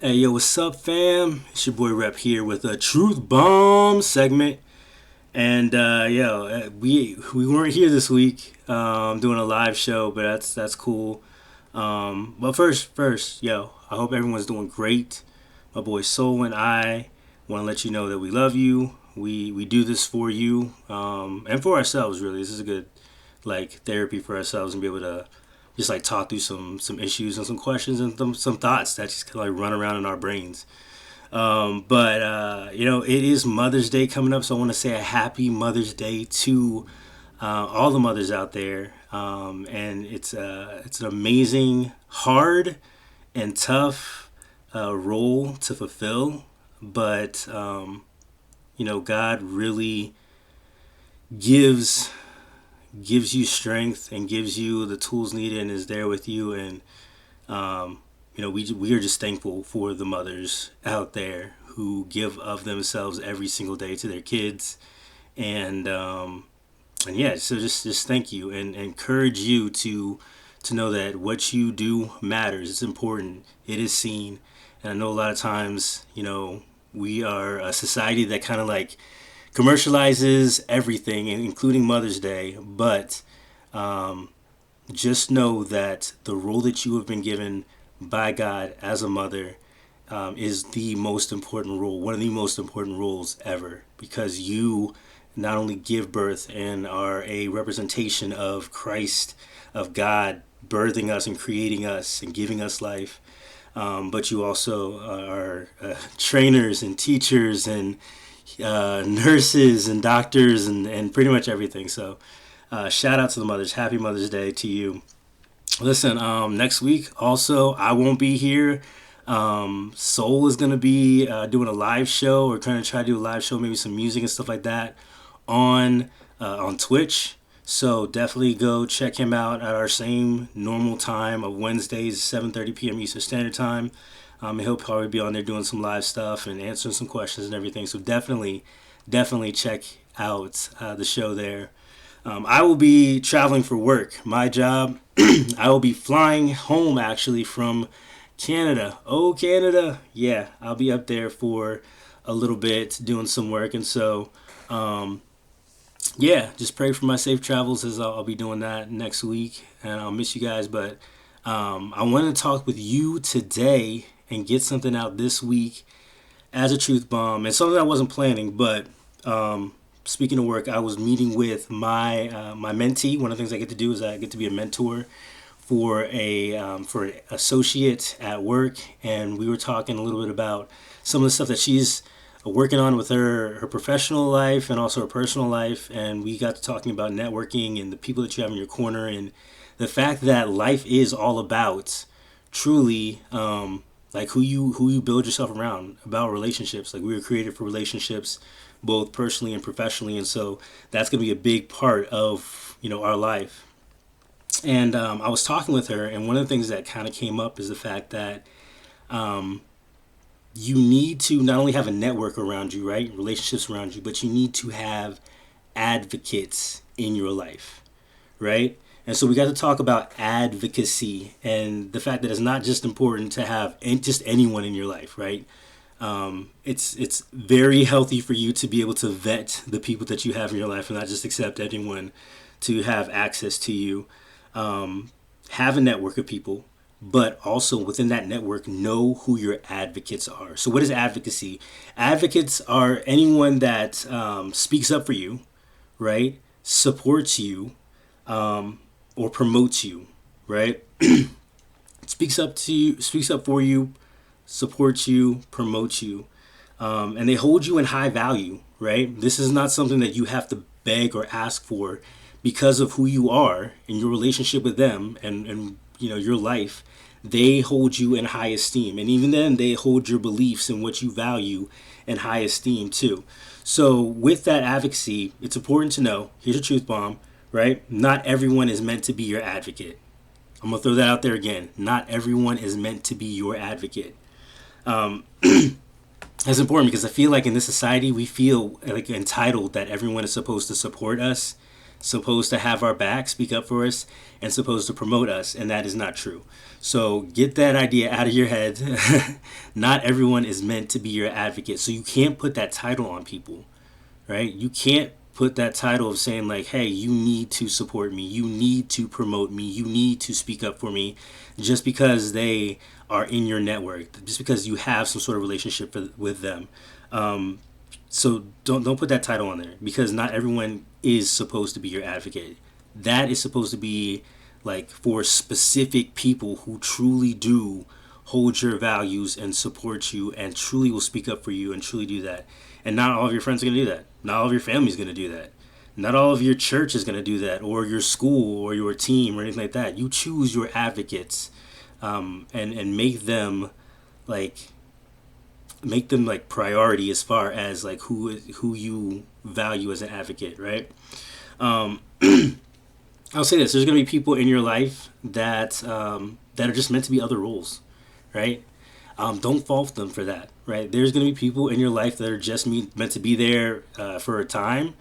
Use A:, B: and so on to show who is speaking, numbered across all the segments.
A: Hey, yo, what's up, fam? It's your boy Rep here with a Truth Bomb segment. And we weren't here this week, doing a live show, but that's cool. But first, yo, I hope everyone's doing great. My boy Soul and I want to let you know that we love you. We do this for you, and for ourselves. Really, this is a good therapy for ourselves and be able to just talk through some issues and some questions and some thoughts that just kind of run around in our brains. But it is Mother's Day coming up, so I want to say a happy Mother's Day to all the mothers out there. And it's an amazing, hard, and tough role to fulfill. But God really gives you strength and gives you the tools needed and is there with you. And we are just thankful for the mothers out there who give of themselves every single day to their kids. And yeah, so just thank you and encourage you to know that what you do matters. It's important. It is seen. And I know a lot of times, we are a society that kind of commercializes everything, including Mother's Day. But just know that the role that you have been given by God as a mother is the most important role, one of the most important roles ever, because you not only give birth and are a representation of Christ, of God birthing us and creating us and giving us life, but you also are trainers and teachers and nurses and doctors and pretty much everything. So shout out to the mothers. Happy Mother's Day to you. Listen, next week also I won't be here. Soul is going to be doing a live show, or trying to try to do a live show, maybe some music and stuff like that on Twitch. So definitely go check him out at our same normal time of Wednesdays, 7:30 p.m. Eastern Standard Time. And he'll probably be on there doing some live stuff and answering some questions and everything. So definitely check out the show there. I will be traveling for work. My job, I will be flying home actually from Canada. Oh, Canada. Yeah, I'll be up there for a little bit doing some work. And so, just pray for my safe travels, as I'll be doing that next week. And I'll miss you guys. But I want to talk with you today and get something out this week as a truth bomb. And something I wasn't planning, but speaking of work, I was meeting with my mentee. One of the things I get to do is I get to be a mentor for an associate at work, and we were talking a little bit about some of the stuff that she's working on with her professional life and also her personal life. And we got to talking about networking and the people that you have in your corner, and the fact that life is all about truly who you build yourself around, about relationships. Like, we were created for relationships, both personally and professionally, and so that's going to be a big part of our life. And I was talking with her, and one of the things that kind of came up is the fact that you need to not only have a network around you, right, relationships around you, but you need to have advocates in your life, right? And so we got to talk about advocacy and the fact that it's not just important to have just anyone in your life, right? It's very healthy for you to be able to vet the people that you have in your life and not just accept anyone to have access to you. Have a network of people, but also within that network, know who your advocates are. So what is advocacy? Advocates are anyone that speaks up for you, right? Supports you, or promotes you, right? speaks up for you, supports you, promotes you, and they hold you in high value, right? This is not something that you have to beg or ask for, because of who you are in your relationship with them and your life. They hold you in high esteem, and even then they hold your beliefs and what you value in high esteem too. So with that advocacy, it's important to know, here's a truth bomb, right? Not everyone is meant to be your advocate. I'm going to throw that out there again. Not everyone is meant to be your advocate. That's important, because I feel like in this society we feel like entitled that everyone is supposed to support us. supposed to have our back, speak up for us, and supposed to promote us, and that is not true. So get that idea out of your head. Not everyone is meant to be your advocate, so you can't put that title on people, right? You can't put that title of saying like, hey, you need to support me, you need to promote me, you need to speak up for me, just because they are in your network, just because you have some sort of relationship with them. So don't put that title on there, because not everyone is supposed to be your advocate. That is supposed to be like for specific people who truly do hold your values and support you and truly will speak up for you and truly do that. And not all of your friends are going to do that. Not all of your family is going to do that. Not all of your church is going to do that, or your school or your team or anything like that. You choose your advocates, and like make them like priority as far as like who you value as an advocate, right? I'll say this: there's going to be people in your life that are just meant to be other roles, right? Don't fault them for that, right? There's going to be people in your life that are just meant to be there for a time,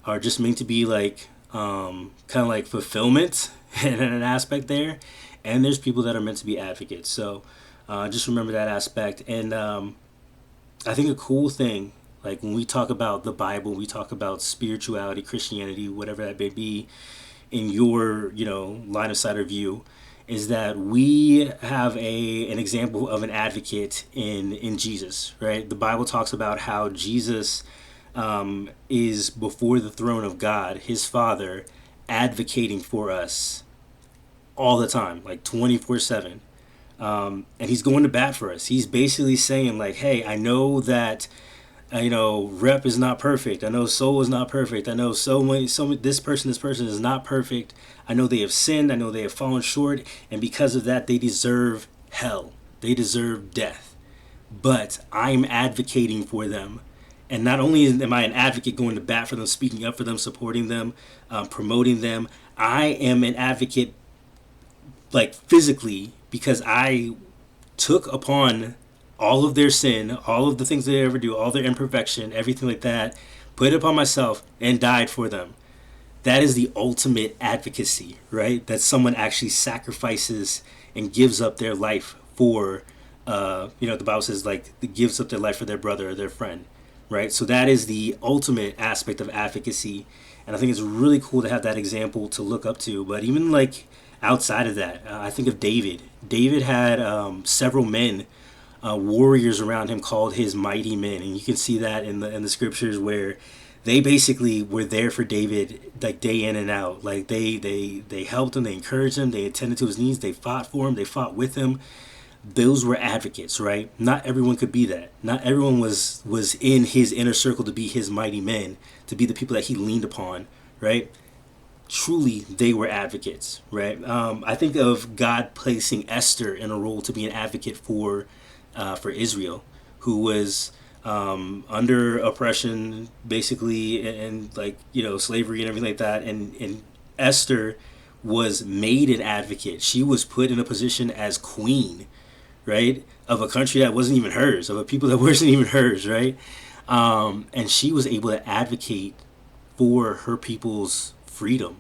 A: are just meant to be like kind of like fulfillment in an aspect there, and there's people that are meant to be advocates. So just remember that aspect. And I think a cool thing, like when we talk about the Bible, we talk about spirituality, Christianity, whatever that may be in your line of sight or view, is that we have an example of an advocate in Jesus, right? The Bible talks about how Jesus is before the throne of God, his Father, advocating for us all the time, like 24/7. And he's going to bat for us. He's basically saying like, hey, I know that rep is not perfect. I know soul is not perfect. I know this person is not perfect. I know they have sinned. I know they have fallen short, and because of that, they deserve hell. They deserve death. But I'm advocating for them, and not only am I an advocate going to bat for them, speaking up for them, supporting them, promoting them, I am an advocate like physically, because I took upon all of their sin, all of the things they ever do, all their imperfection, everything like that, put it upon myself and died for them. That is the ultimate advocacy, right? That someone actually sacrifices and gives up their life for, the Bible says like gives up their life for their brother or their friend, right? So that is the ultimate aspect of advocacy, and I think it's really cool to have that example to look up to. But even like outside of that, I think of David. David had several men, warriors around him called his mighty men, and you can see that in the scriptures where they basically were there for David like day in and out. Like they helped him, they encouraged him, they attended to his needs, they fought for him, they fought with him. Those were advocates, right? Not everyone could be that. Not everyone was in his inner circle to be his mighty men, to be the people that he leaned upon, right? Truly, they were advocates, right? I think of God placing Esther in a role to be an advocate for Israel, who was under oppression, basically, and like slavery and everything like that. And Esther was made an advocate. She was put in a position as queen, right, of a country that wasn't even hers, of a people that wasn't even hers, right? And she was able to advocate for her people's freedom.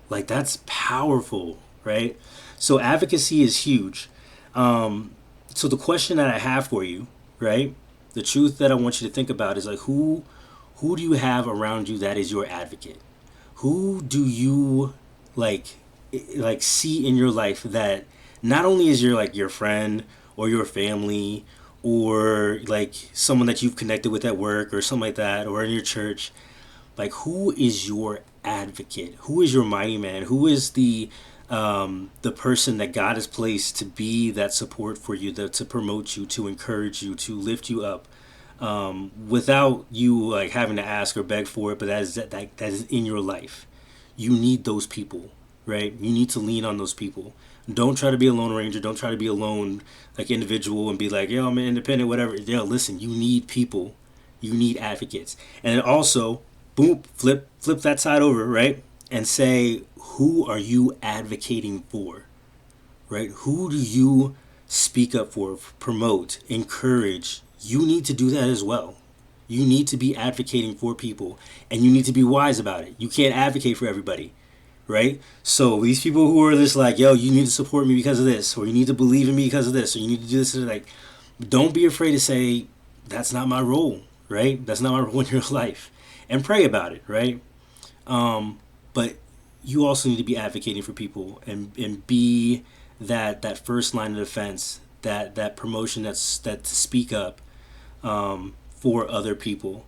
A: Like, that's powerful, right? So advocacy is huge. So the question that I have for you, right? The truth that I want you to think about is like, who do you have around you that is your advocate? Who do you like see in your life that not only is your friend or your family or like someone that you've connected with at work or something like that, or in your church, like who is your advocate? Who is your mighty man? Who is the person that God has placed to be that support for you, to promote you, to encourage you, to lift you up, without you like having to ask or beg for it, but that is in your life. You need those people, right? You need to lean on those people. Don't try to be a lone ranger. Don't try to be a lone like individual and be like, yo, I'm independent, whatever. Yo, listen, you need people. You need advocates. And also, boom, flip that side over, right? And say, who are you advocating for, right? Who do you speak up for, promote, encourage? You need to do that as well. You need to be advocating for people, and you need to be wise about it. You can't advocate for everybody, right? So these people who are just like, yo, you need to support me because of this, or you need to believe in me because of this, or you need to do this, like, don't be afraid to say, that's not my role, right? That's not my role in your life. And pray about it, right? But you also need to be advocating for people and be that first line of defense, that promotion that to speak up for other people.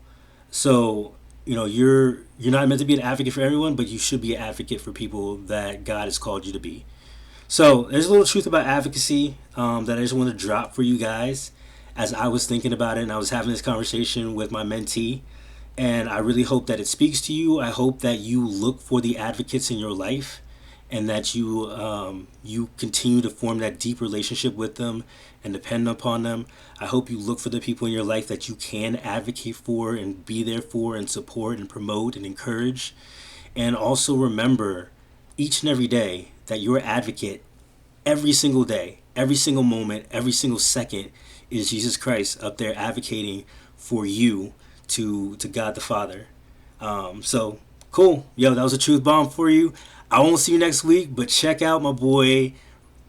A: So you're not meant to be an advocate for everyone, but you should be an advocate for people that God has called you to be. So there's a little truth about advocacy that I just want to drop for you guys as I was thinking about it and I was having this conversation with my mentee. And I really hope that it speaks to you. I hope that you look for the advocates in your life and that you continue to form that deep relationship with them and depend upon them. I hope you look for the people in your life that you can advocate for and be there for and support and promote and encourage. And also remember each and every day that your advocate every single day, every single moment, every single second is Jesus Christ up there advocating for you to God the Father. So cool. Yo, that was a truth bomb for you. I won't see you next week, but check out my boy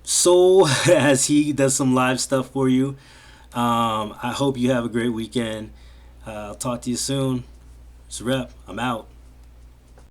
A: Soul as he does some live stuff for you. I hope you have a great weekend. I'll talk to you soon. It's a wrap. I'm out.